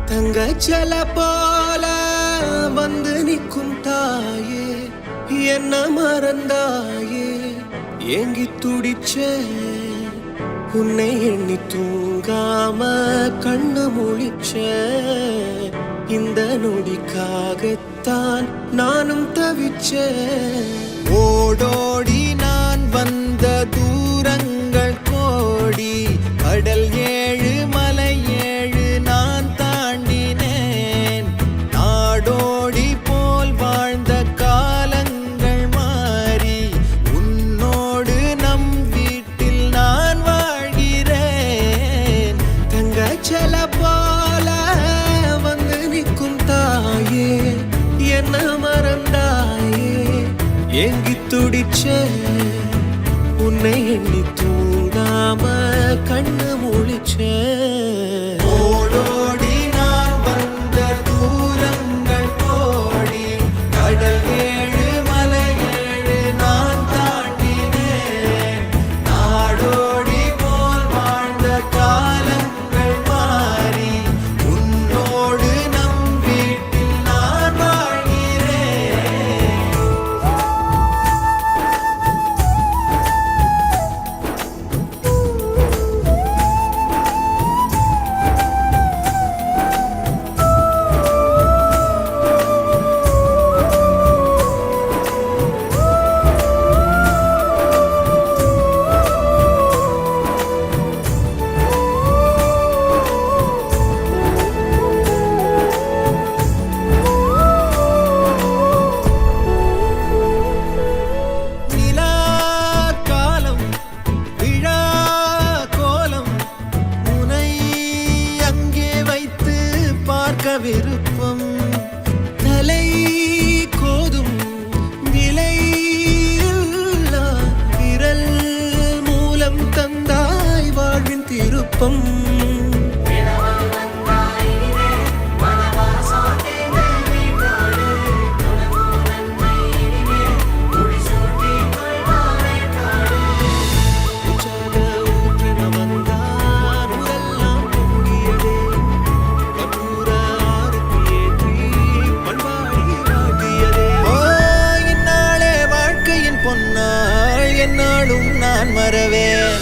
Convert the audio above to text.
தங்கச்சல போல வந்து நிற்கும் தாயே, என்ன மறந்தாயே, ஏங்கி துடிச்ச உன்னை எண்ணி தூங்காம கண்ணு முழிச்ச இந்த நொடிக்காகத்தான் நானும் தவிச்ச. ஓடோடி நான் வந்த தூரங்கள் கோடி, கடல் 7 மலை 7 நான் தாண்டினேன். நாடோடி போல் வாழ்ந்த காலங்கள் மாறி உன்னோடு நம் வீட்டில் நான் வாழ்கிறேன். தங்கச்சல போல வந்து நிற்கும் தாயே, என்ன மறந்தாயே, ஏங்கி துடிச்ச உன்னை எண்ணி தூங்காம கண்ணு முழிச்ச. ஓடோடி நான் வந்த தூரங்கள் கோடி, கடல் 7 மலை 7 நான் தாண்டினேன். நாடோடி போல் வாழ்ந்த காலங்கள் மாறி உன்னோடு நம் வீட்டில் நான் வாழ்கிறேன். நிலா காலம் விழா கோலம், உனை அங்கே வைத்து பார்க்க விருப்பம். தலை கோதும் விலை இல்லா விரல் மூலம் தந்தாய் வாழ்வின் திருப்பம். என்னாலும் நான் மறவேன்.